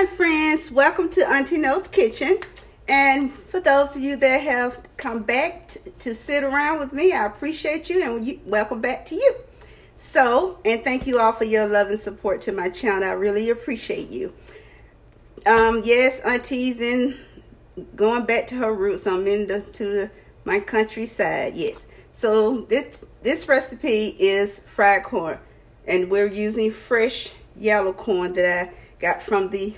my friends, welcome to Auntie No's Kitchen. And for those of you that have come back to sit around with me, I appreciate you and welcome back to you. So, and thank you all for your love and support to my channel. I really appreciate you. Yes, Auntie's in going back to her roots. I'm in my countryside. Yes. So this recipe is fried corn, and we're using fresh yellow corn that I got from the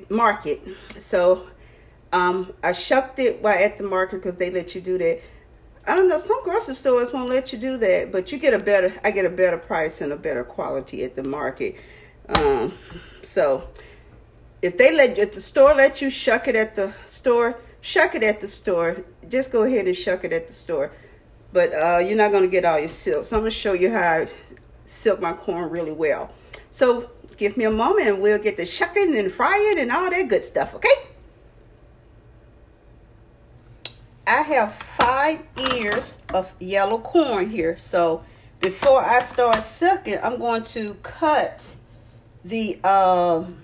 market. So I shucked it while at the market because they let you do that. I don't know, some grocery stores won't let you do that, but I get a better price and a better quality at the market. So if the store lets you shuck it at the store, shuck it at the store. Just go ahead and shuck it at the store. But you're not going to get all your silk. So I'm going to show you how I silk my corn really well. So give me a moment and we'll get the shucking and frying and all that good stuff, okay? I have 5 ears of yellow corn here. So before I start silking, I'm going to cut the, I'm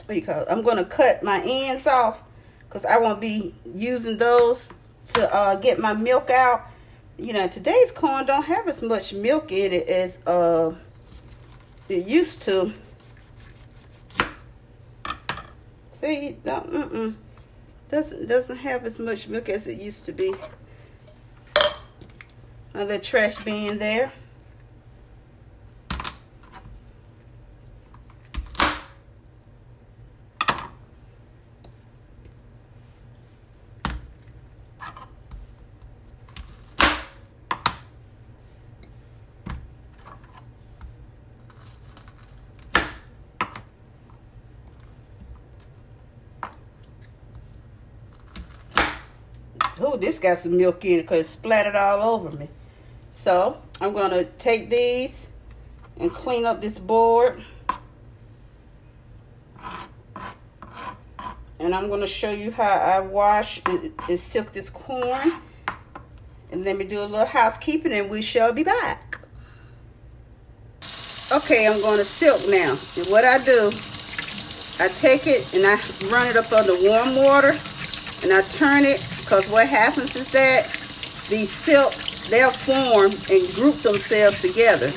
going to cut my ends off because I won't be using those to get my milk out. You know, today's corn don't have as much milk in it as it used to. See, doesn't have as much milk as it used to be. A little trash bin there. Oh, this got some milk in it because it splattered all over me. So I'm going to take these and clean up this board. And I'm going to show you how I wash and silk this corn. And let me do a little housekeeping and we shall be back. Okay, I'm going to silk now. And what I do, I take it and I run it up under warm water. And I turn it, because what happens is that these silks, they'll form and group themselves together.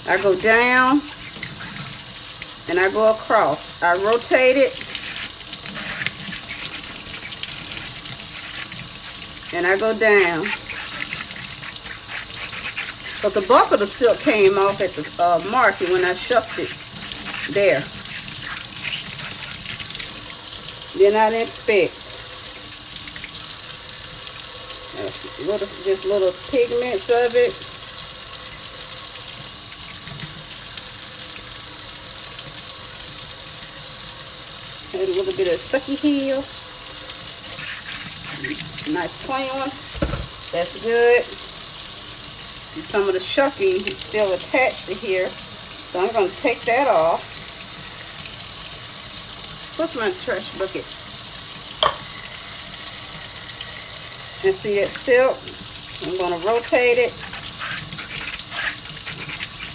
I go down and I go across. I rotate it and I go down. But the bulk of the silk came off at the market when I shucked it there. Then I inspect. Just little pigments of it. And a little bit of sucky heel. Nice clean one. That's good. And some of the shucking is still attached to here. So I'm going to take that off. What's my trash bucket? And see that silk? I'm going to rotate it.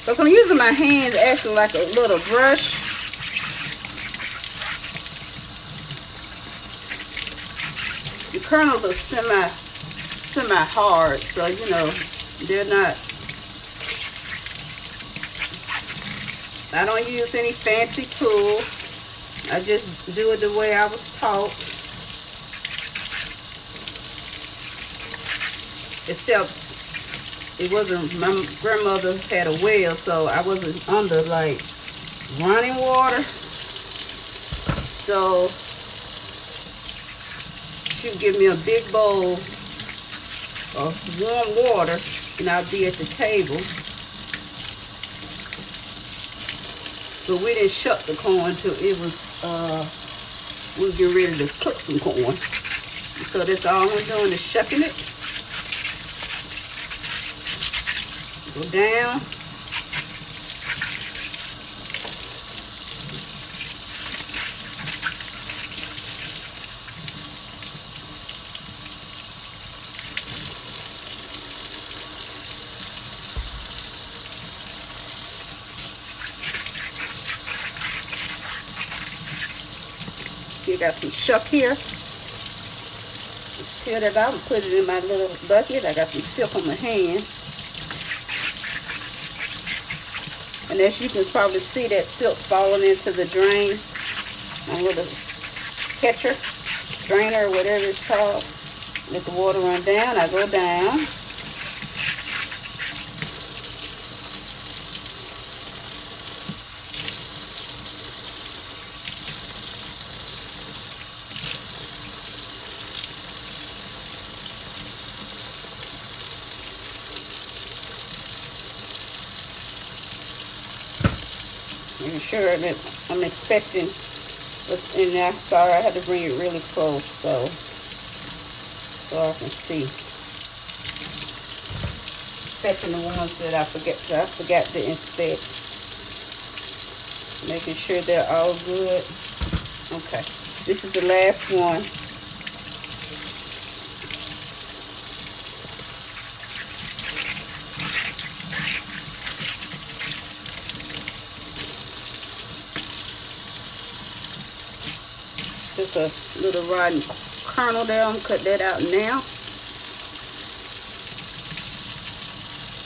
Because I'm using my hands actually like a little brush. The kernels are semi hard, so you know, they're not. I don't use any fancy tools. I just do it the way I was taught. Except it wasn't, my grandmother had a well, so I wasn't under like running water. So she would give me a big bowl of warm water and I'd be at the table. But we didn't shuck the corn till it was, we were getting ready to cook some corn. So that's all I'm doing is shucking it. Go down. here. Got some shuck here. Just peel that out and put it in my little bucket. I got some silk on my hand. And as you can probably see, that silk falling into the drain. My little catcher, strainer, or whatever it's called. Let the water run down. I go down. Making sure that I'm expecting what's in there. Sorry, I had to bring it really close so I can see. Expecting the ones that I forgot to inspect. Making sure they're all good. Okay, this is the last one. Just a little rotten kernel there. I'm cut that out now.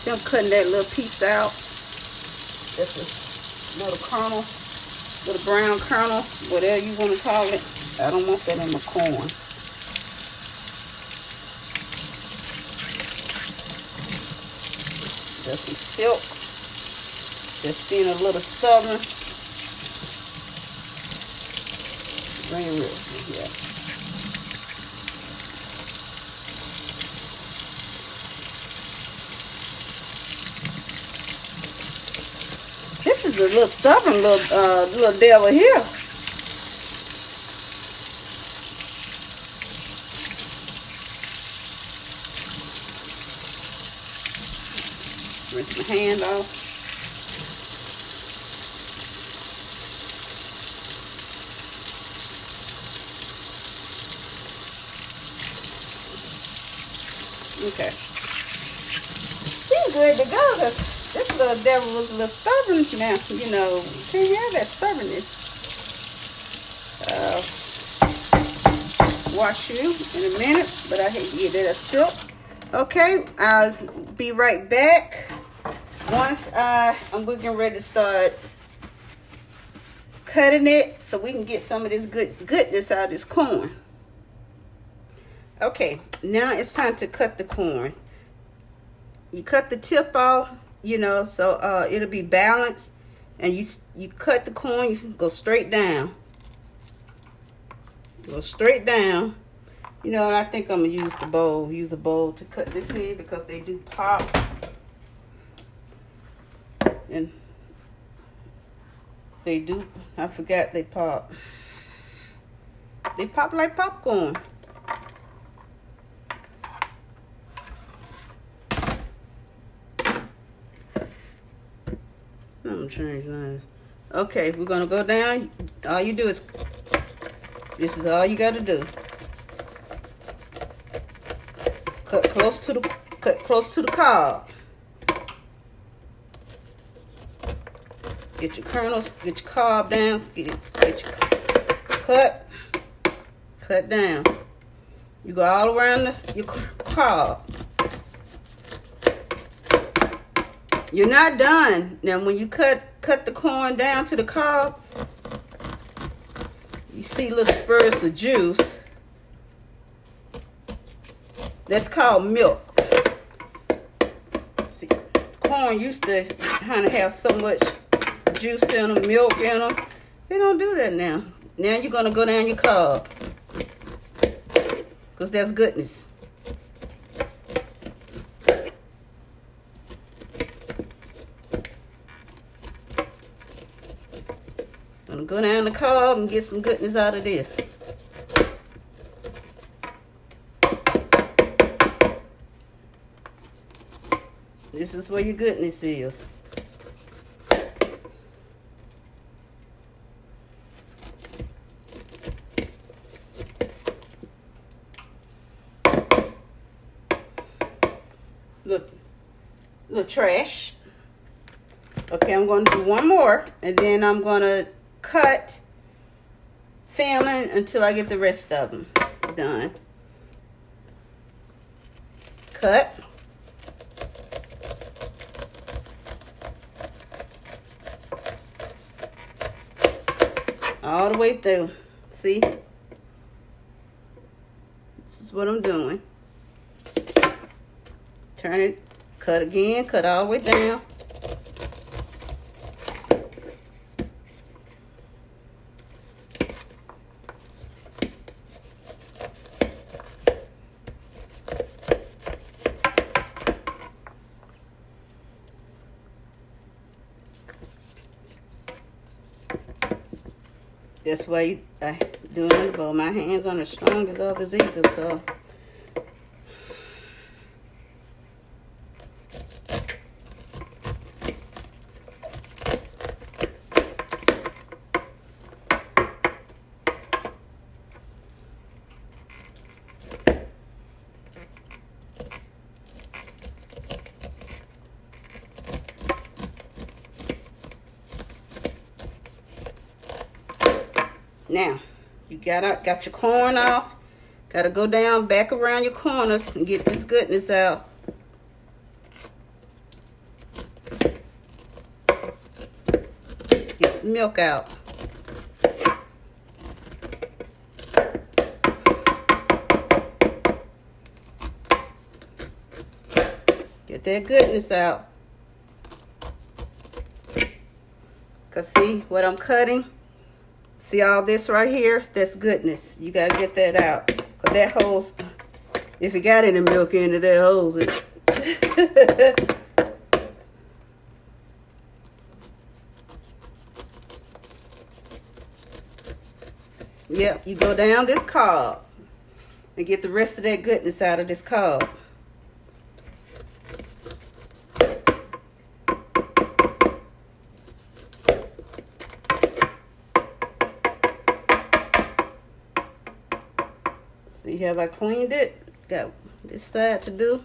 Then I'm cutting that little piece out. Just a little kernel, little brown kernel, whatever you want to call it. I don't want that in my corn. Just some silk. Just being a little stubborn. Bring it real, yeah. This is a little stubborn little devil here. Rinse my hand off. Okay. He's good to go. This little devil was a little stubborn now. You know, you can't have that stubbornness. Wash you in a minute, but I hate to get that silk. Okay, I'll be right back. Once I'm getting ready to start cutting it so we can get some of this goodness out of this corn. Okay, now it's time to cut the corn. You cut the tip off, you know, so it'll be balanced. And you cut the corn, you go straight down. Go straight down. You know, and I think I'm going to use a bowl to cut this in because they do pop. And they do, I forgot they pop. They pop like popcorn. I'm change lines. Okay, we're gonna go down. All you do is, this is all you gotta do. Cut close to the cob. Get your kernels, get your cob down, get your cut down. You go all around your cob. You're not done. Now when you cut the corn down to the cob, you see little spurts of juice. That's called milk. See, corn used to kind of have so much juice in them, milk in them. They don't do that now. Now you're going to go down your cob. Because that's goodness. I'm going to go down the cob and get some goodness out of this. This is where your goodness is. Little trash. Okay, I'm going to do one more, and then I'm going to cut filming until I get the rest of them done. Cut. All the way through. See? This is what I'm doing. Turn it, cut again, cut all the way down. This way I doing it, but my hands aren't as strong as others either, so. Now, you got your corn off. Gotta go down back around your corners and get this goodness out. Get the milk out. Get that goodness out. Cause see what I'm cutting? See all this right here? That's goodness. You gotta get that out. Cause that holds, if you got any milk in it, that holds it. Yep, you go down this cob and get the rest of that goodness out of this cob. See, have I cleaned it? Got this side to do.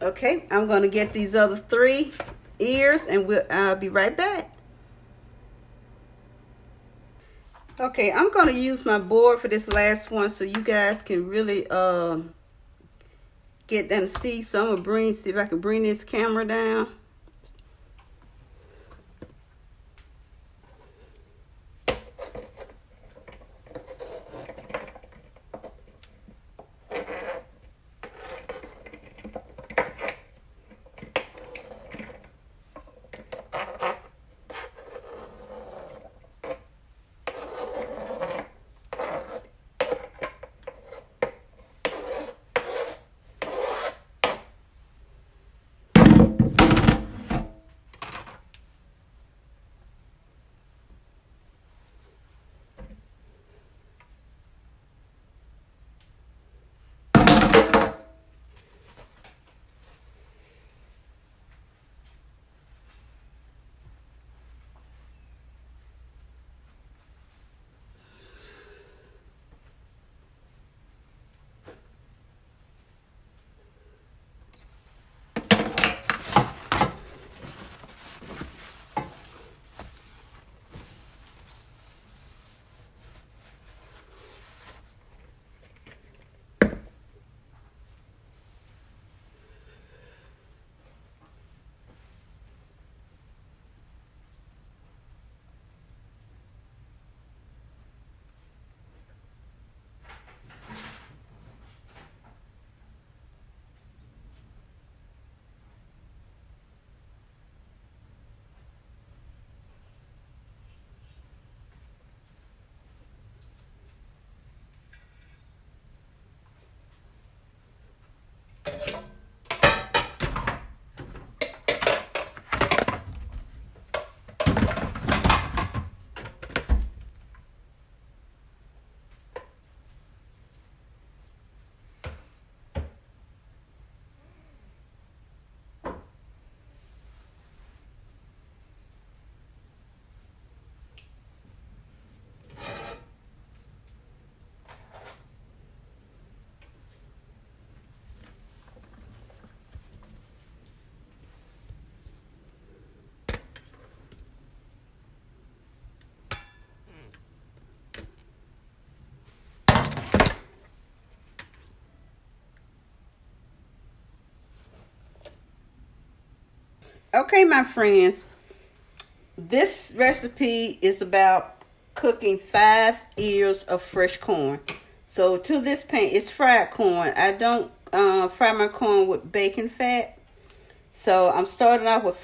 Okay, I'm going to get these other 3 ears and I'll be right back. Okay, I'm going to use my board for this last one so you guys can really get down and see. So I'm going to see if I can bring this camera down. Okay, my friends, this recipe is about cooking 5 ears of fresh corn. So to this pan, it's fried corn. I don't fry my corn with bacon fat. So I'm starting off with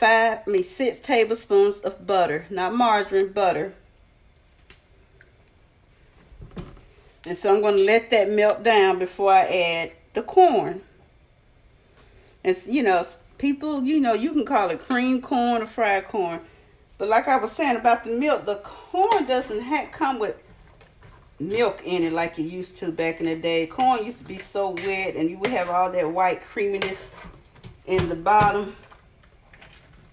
6 tablespoons of butter, not margarine, butter. And so I'm going to let that melt down before I add the corn. And you know, people, you know, you can call it cream corn or fried corn. But like I was saying about the milk, the corn doesn't come with milk in it like it used to back in the day. Corn used to be so wet and you would have all that white creaminess in the bottom.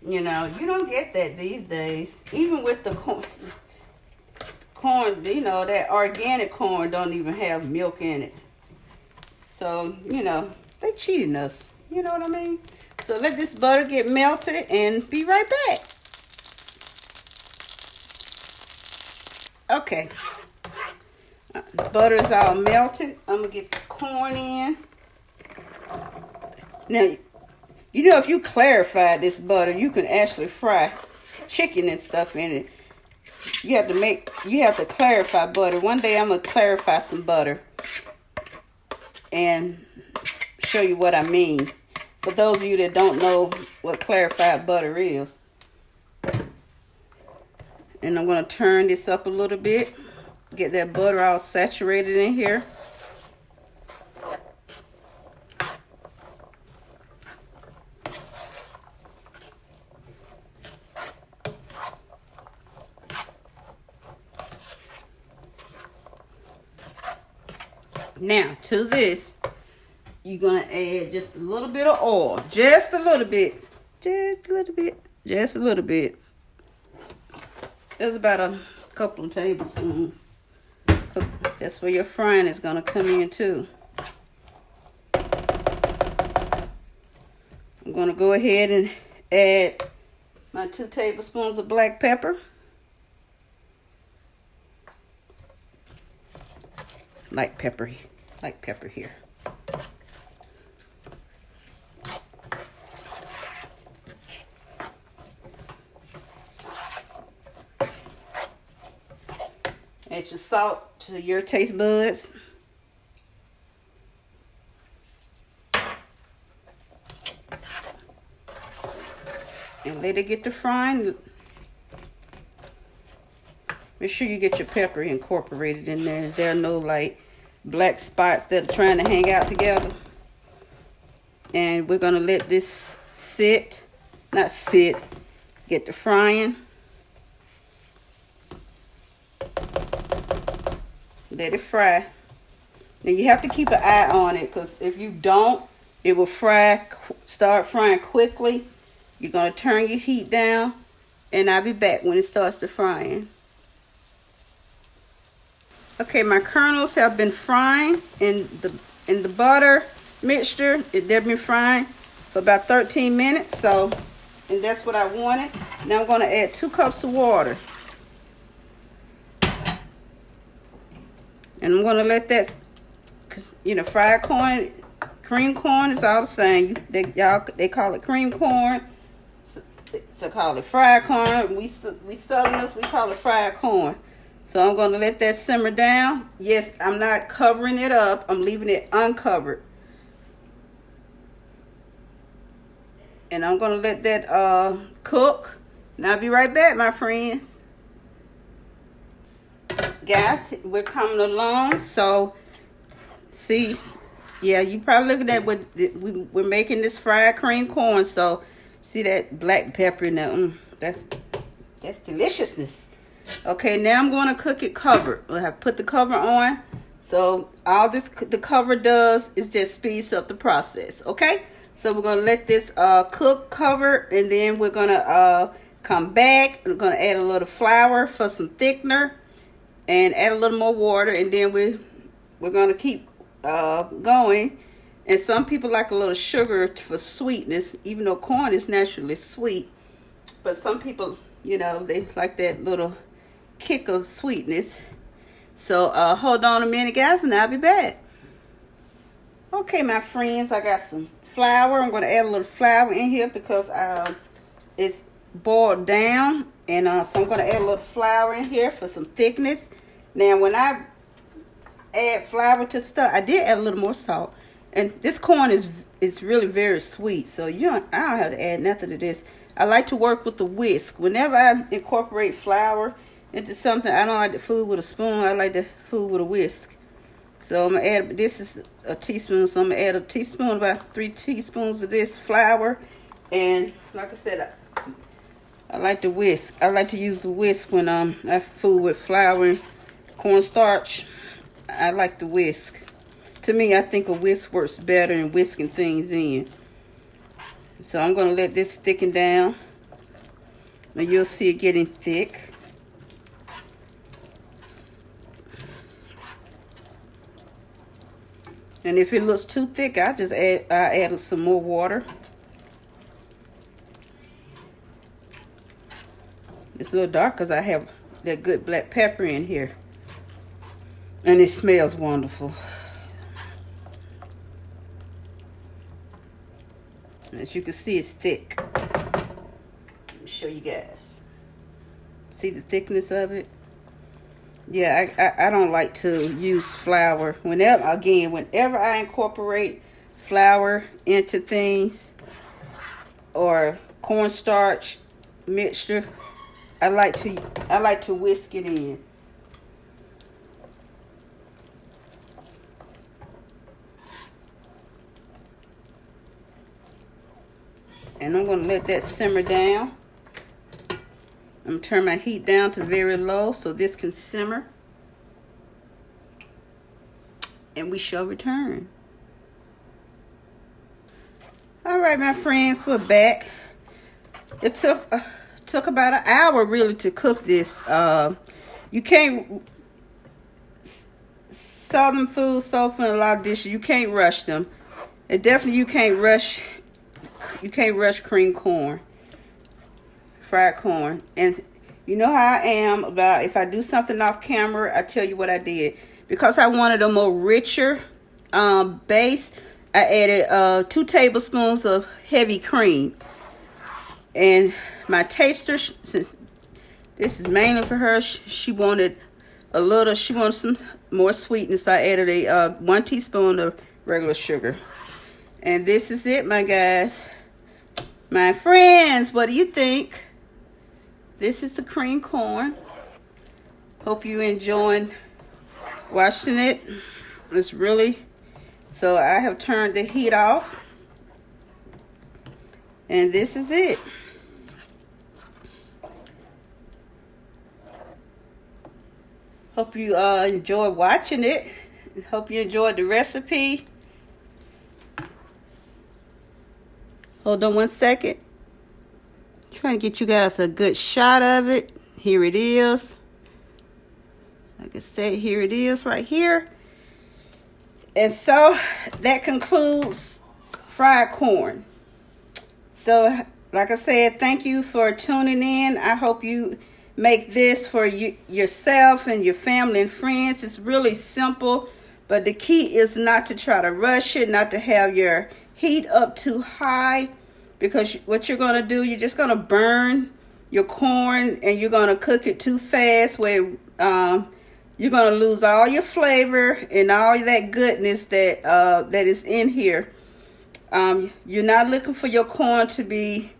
You know, you don't get that these days. Even with the corn, you know, that organic corn don't even have milk in it. So, you know, they cheating us. You know what I mean? So let this butter get melted and be right back. Okay. Butter is all melted. I'm going to get the corn in. Now, you know, if you clarify this butter, you can actually fry chicken and stuff in it. You have to clarify butter. One day I'm going to clarify some butter and show you what I mean. For those of you that don't know what clarified butter is. And I'm going to turn this up a little bit. Get that butter all saturated in here. Now, to this, you're going to add just a little bit of oil. Just a little bit. Just a little bit. Just a little bit. There's about a couple of tablespoons. That's where your frying is going to come in too. I'm going to go ahead and add my 2 tablespoons of black pepper. Light pepper here. Add your salt to your taste buds. And let it get to frying. Make sure you get your pepper incorporated in there. There are no like black spots that are trying to hang out together. And we're going to let this get to frying. Let it fry. Now you have to keep an eye on it because if you don't, it will start frying quickly. You're going to turn your heat down and I'll be back when it starts to frying. Okay, my kernels have been frying in the butter mixture. They've been frying for about 13 minutes. And that's what I wanted. Now I'm going to add 2 cups of water. And I'm going to let that, because, you know, fried corn, cream corn is all the same. They call it cream corn. So call it fried corn. We Southerners, we call it fried corn. So I'm going to let that simmer down. Yes, I'm not covering it up. I'm leaving it uncovered. And I'm going to let that cook. And I'll be right back, my friends. Guys, we're coming along. So, see, yeah, you probably looking at what we're making this fried cream corn. So, see that black pepper in there? That's deliciousness. Okay, now I'm going to cook it covered. I have put the cover on. So, all the cover does is just speeds up the process. Okay, so we're going to let this cook covered, and then we're going to come back. I'm going to add a little flour for some thickener. And add a little more water, and then we're going to keep going. And some people like a little sugar for sweetness, even though corn is naturally sweet. But some people, you know, they like that little kick of sweetness. So hold on a minute, guys, and I'll be back. Okay, my friends, I got some flour. I'm going to add a little flour in here because it's boiled down, and so I'm going to add a little flour in here for some thickness. Now, when I add flour to stuff, I did add a little more salt, and this corn is really very sweet, so I don't have to add nothing to this. I like to work with the whisk. Whenever I incorporate flour into something, I don't like the food with a spoon. I like the food with a whisk. So I'm gonna add, this is a teaspoon, so I'm gonna add a teaspoon, about 3 teaspoons of this flour. And like I said, I like to whisk. I like to use the whisk when I have food with flour and cornstarch. I like the whisk. To me, I think a whisk works better than whisking things in. So I'm going to let this thicken down. And you'll see it getting thick. And if it looks too thick, I add some more water. It's a little dark because I have that good black pepper in here. And it smells wonderful. As you can see, it's thick. Let me show you guys. See the thickness of it? Yeah, I don't like to use flour. Whenever I incorporate flour into things or cornstarch mixture, I like to whisk it in. And I'm going to let that simmer down. I'm going to turn my heat down to very low so this can simmer. And we shall return. All right, my friends, we're back. It took about an hour really to cook this. You can't, southern food, soul food, a lot of dishes, you can't rush them. And definitely you can't rush cream corn, fried corn. And you know how I am about if I do something off camera, I tell you what I did. Because I wanted a more richer base, I added 2 tablespoons of heavy cream. And my taster, since this is mainly for her, she wanted some more sweetness. I added 1 teaspoon of regular sugar. And this is it, my guys. My friends, what do you think? This is the cream corn. Hope you enjoyed watching it. It's really, so I have turned the heat off. And this is it. Hope you enjoyed watching it. Hope you enjoyed the recipe. Hold on one second. Trying to get you guys a good shot of it. Here it is. Like I said, here it is right here. And so that concludes fried corn. So like I said, thank you for tuning in. I hope you make this for yourself and your family and friends. It's really simple, but the key is not to try to rush it, not to have your heat up too high, because what you're going to do, you're just going to burn your corn and you're going to cook it too fast where you're going to lose all your flavor and all that goodness that is in here. You're not looking for your corn to be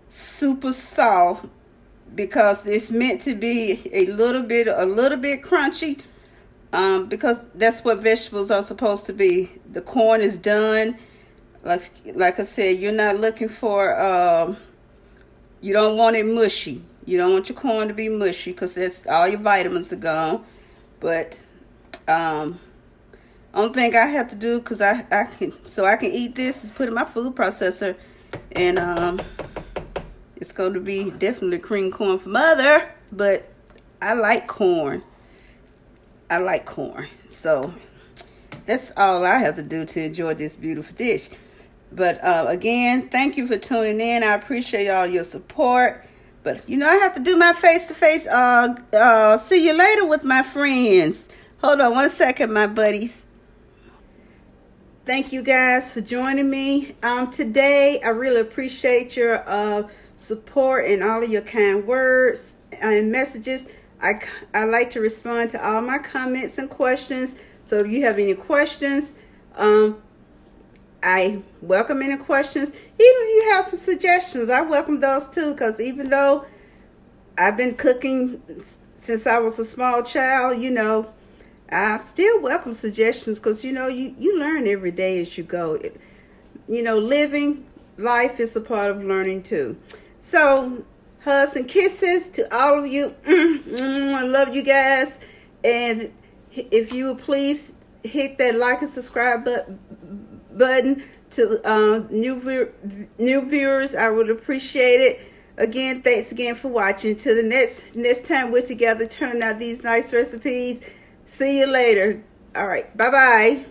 super soft, because it's meant to be a little bit crunchy, because that's what vegetables are supposed to be. The corn is done. Like I said, you're not looking for, you don't want it mushy. You don't want your corn to be mushy, because that's all your vitamins are gone. But only thing I have to do, because I can eat this, is put in my food processor, and it's going to be definitely cream corn for Mother. But I like corn. So that's all I have to do to enjoy this beautiful dish. But again, thank you for tuning in. I appreciate all your support. But you know, I have to do my face-to-face. See you later with my friends. Hold on one second, my buddies. Thank you guys for joining me today. I really appreciate your support and all of your kind words and messages. I like to respond to all my comments and questions. So if you have any questions, I welcome any questions. Even if you have some suggestions, I welcome those too. Because even though I've been cooking since I was a small child, I still welcome suggestions because, you learn every day as you go. Living life is a part of learning too. So, hugs and kisses to all of you. I love you guys. And if you would please hit that like and subscribe button to new viewers, I would appreciate it. Again, thanks again for watching. Till the next time we're together turning out these nice recipes. See you later. All right. Bye-bye.